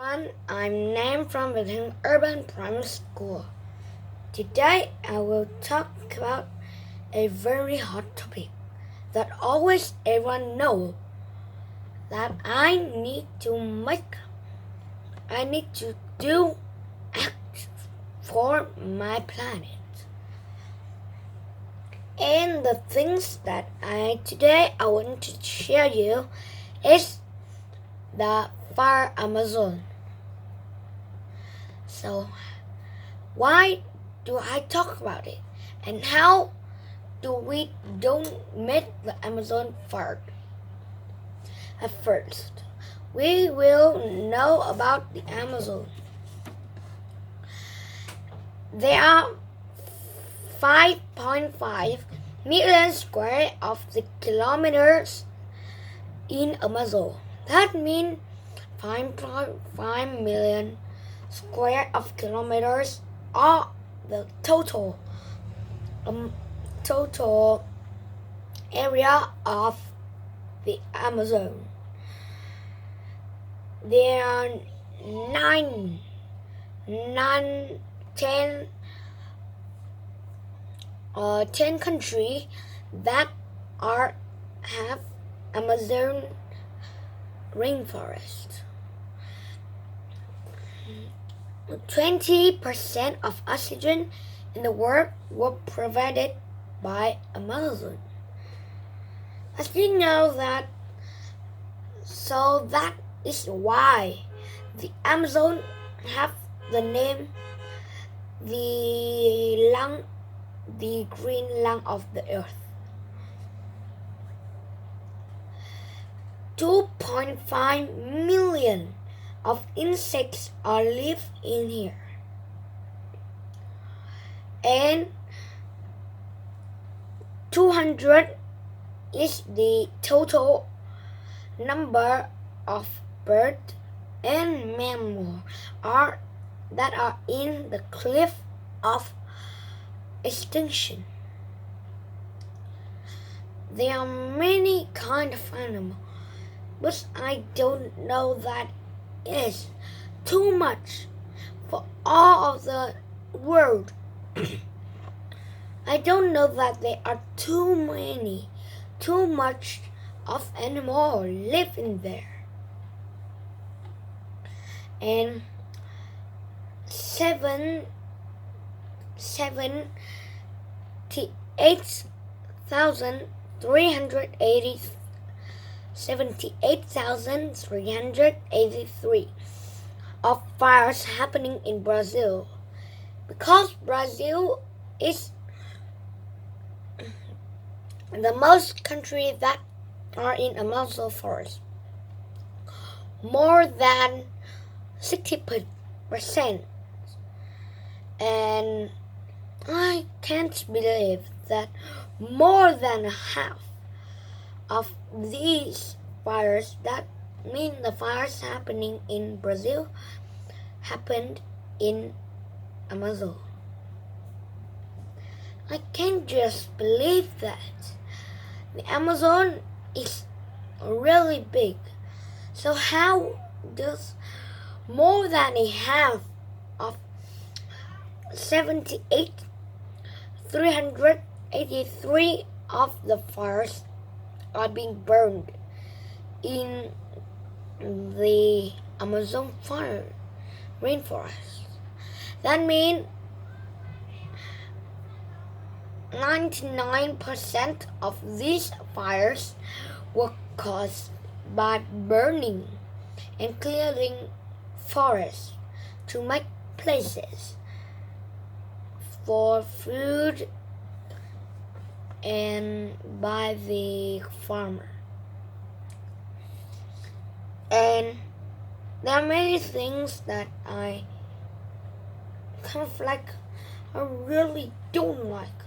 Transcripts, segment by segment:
I'm Nam from within Urban Primary School. Today I will talk about a very hot topic that always everyone knows that I need to do act for my planet. And the things that today I want to share you is the fire Amazon. So why do I talk about it? And how do we don't make the Amazon fire? At first, we will know about the Amazon. There are 5.5 million square of the kilometers in Amazon. That means 5.5 million square of kilometers are the total area of the Amazon. There are 10 countries that have Amazon rainforest. 20% of oxygen in the world was provided by Amazon. As you know that, so that is why the Amazon have the name the green lung of the earth. 2.5 million of insects are live in here, and 200 is the total number of birds and mammals that are in the cliff of extinction. There are many kinds of animals, but I don't know that is too much for all of the world. I don't know that there are too much of animal living there. And 78,383 of fires happening in Brazil, because Brazil is the most country that are in Amazon forest. More than 60%. And I can't believe that more than half of these fires, that mean the fires happening in Brazil, happened in Amazon. I can't just believe that. The Amazon is really big. So how does more than a half of 78,383 of the fires are being burned in the Amazon rainforest? That means 99% of these fires were caused by burning and clearing forests to make places for food and by the farmer. And there are many things that I really don't like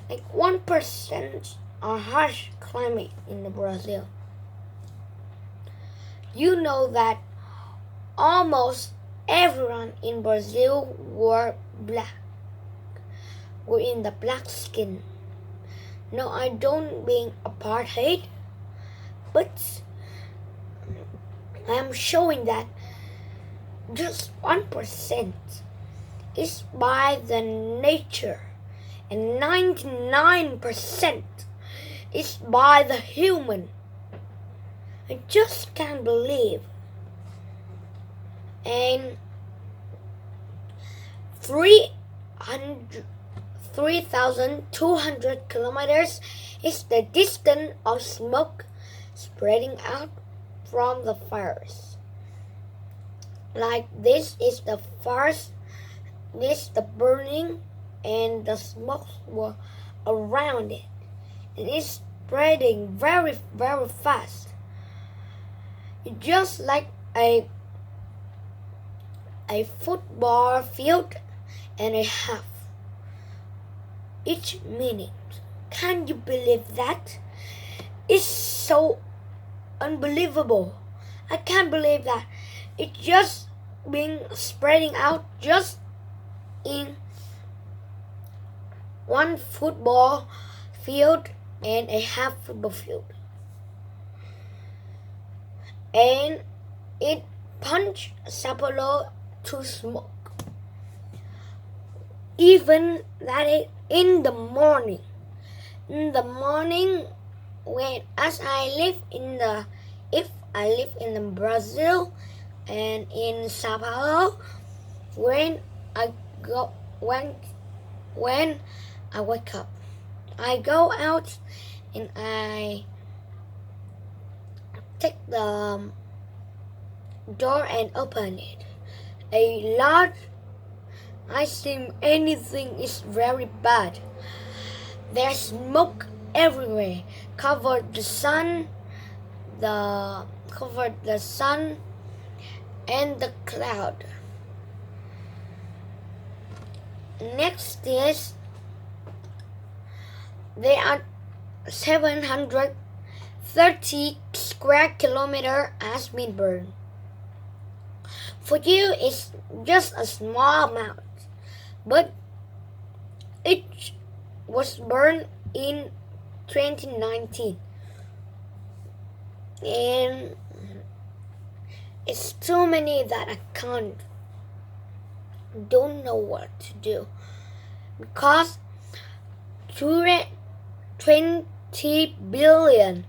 1% are harsh climate in Brazil. You know that almost everyone in Brazil were in the black skin. No, I don't mean apartheid, but I am showing that just 1% is by the nature, and 99% is by the human. I just can't believe. And 3,200 kilometers is the distance of smoke spreading out from the fires. Like this is the fires, this the burning, and the smoke were around it. It is spreading very, very fast. It's just like a football field and a half each minute. Can you believe that? It's so unbelievable. I can't believe that. It's just been spreading out just in one football field and a half football field. And it punched Sao Paulo to smoke. Even that is in the morning. In the morning, if I live in Brazil and in Sao Paulo, when I wake up, I go out and I take the door and open it. I see anything is very bad. There's smoke everywhere, covered the sun and the cloud. Next is there are 730 square kilometers has been burned. For you, it's just a small amount, but it was burned in 2019, and it's too many that I don't know what to do, because 20 billion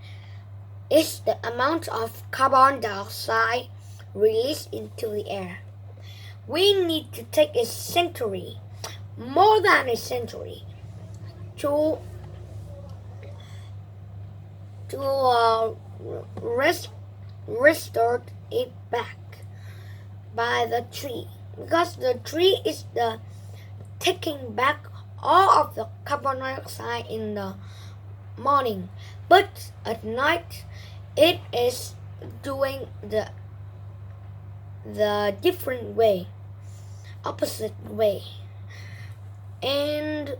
is the amount of carbon dioxide released into the air. We need to take a century, more than a century, to restore it back by the tree, because the tree is the taking back all of the carbon dioxide in the morning, but at night it is doing the different way, opposite way. And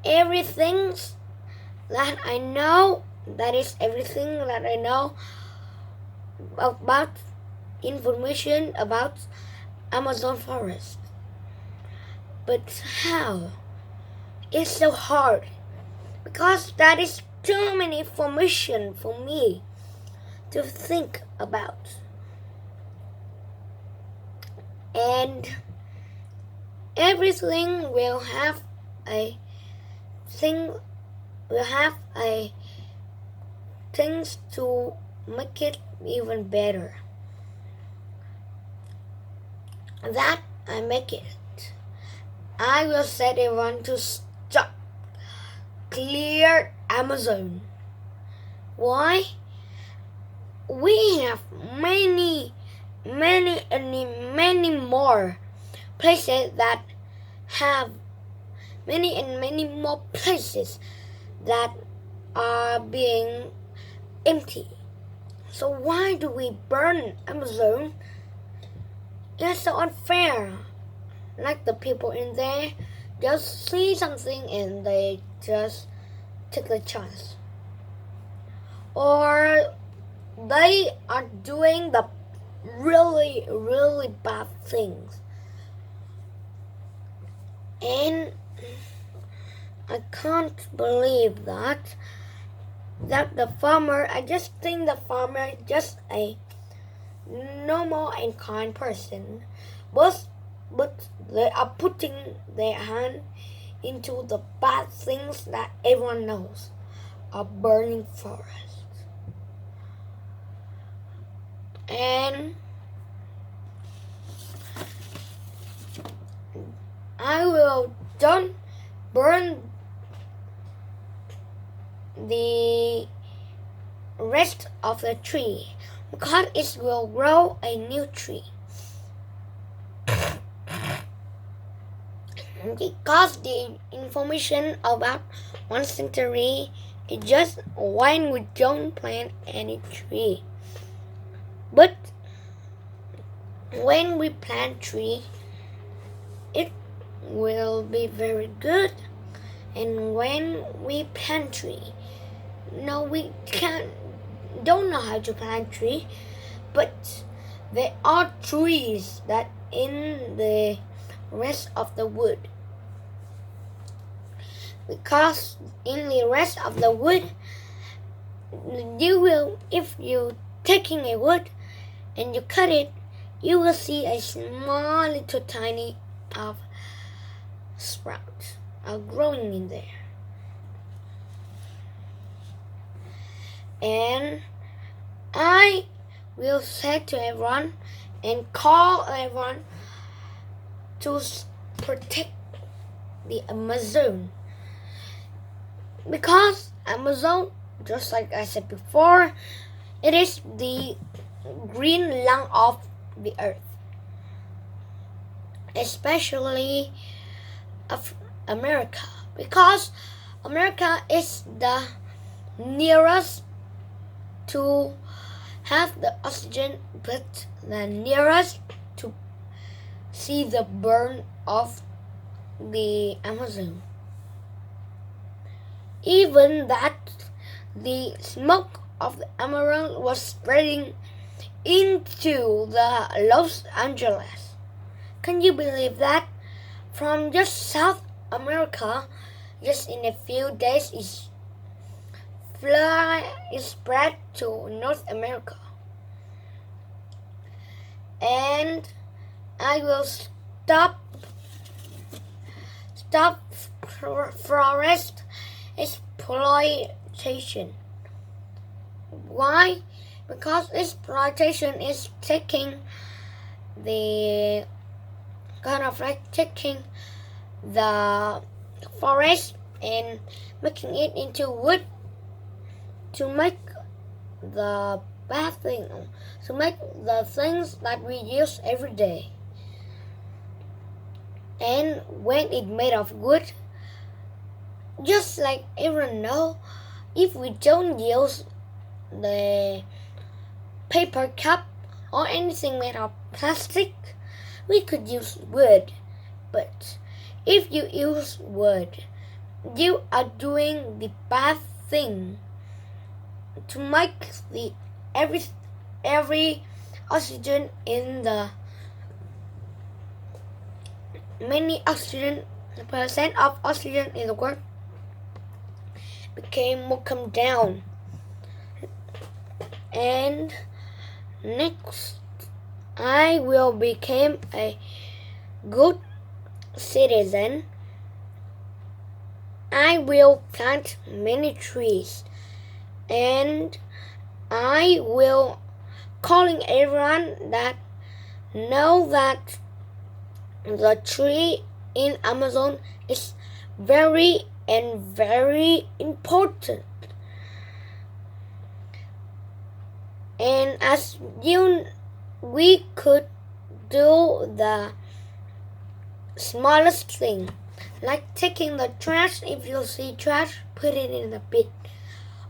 everything that I know, that is everything that I know about information about Amazon forest. But how? It's so hard, because that is too many information for me to think about. And everything will have a things to make it even better. That I make it. I will set everyone to stop. Clear Amazon. Why? We have many more places that have many more places that are being empty. So why do we burn Amazon? It's so unfair. Like the people in there just see something and they just take the chance. Or they are doing the really bad things. And I can't believe that that the farmer, I just think the farmer is just a normal and kind person, but they are putting their hand into the bad things that everyone knows are burning forests. And I will don't burn the rest of the tree because it will grow a new tree. Because the information about one century is just when we don't plant any tree. But when we plant tree, it will be very good. And when we plant tree, no, we don't know how to plant tree, but there are trees that in the rest of the wood. Because in the rest of the wood, you will, if you taking a wood and you cut it, you will see a small little tiny of sprouts are growing in there. And I will say to everyone and call everyone to protect the Amazon. Because Amazon, just like I said before, it is the green lung of the earth. Especially of America. Because America is the nearest to have the oxygen, but the nearest to see the burn of the Amazon. Even that the smoke of the Amazon was spreading into the Los Angeles. Can you believe that? From just South America, just in a few days, it spread to North America. And I will stop forest exploitation. Why? Because exploitation is taking the kind of like taking the forest and making it into wood to make the bad thing, to make the things that we use every day. And when it's made of wood, just like everyone knows, if we don't use the paper cup or anything made of plastic, we could use wood. But if you use wood, you are doing the bad thing to make the every oxygen in the many oxygen percent of oxygen in the world will come down. And next, I will become a good citizen. I will plant many trees, and I will calling everyone that know that the tree in Amazon is very and very important. And as we could do the smallest thing, like taking the trash. If you see trash, put it in the bin.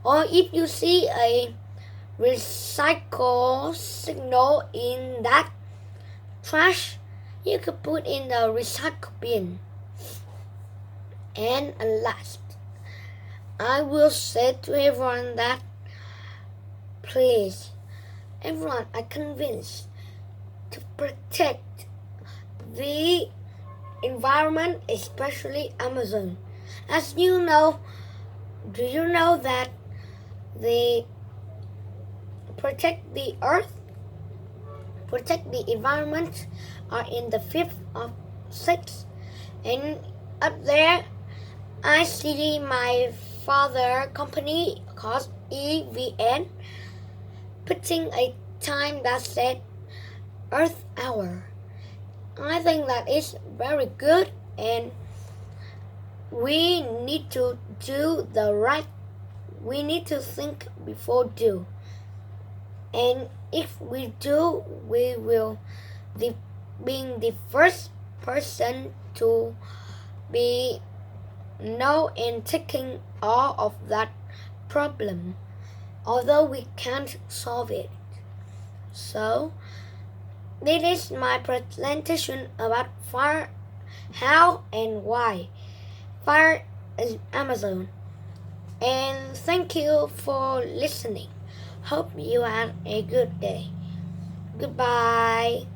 Or if you see a recycle signal in that trash, you could put in the recycle bin. And last, I will say to everyone that please, everyone are convinced to protect the environment, especially Amazon. As you know, do you know that the protect the earth, protect the environment are in the 5th of 6th. And up there I see my father company called EVN putting a time that said Earth Hour. I think that is very good, and we need to do the right. We need to think before do. And if we do, we will be being the first person to be know and taking all of that problem, although we can't solve it. So this is my presentation about fire, how and why. Fire is Amazon. And thank you for listening. Hope you had a good day. Goodbye.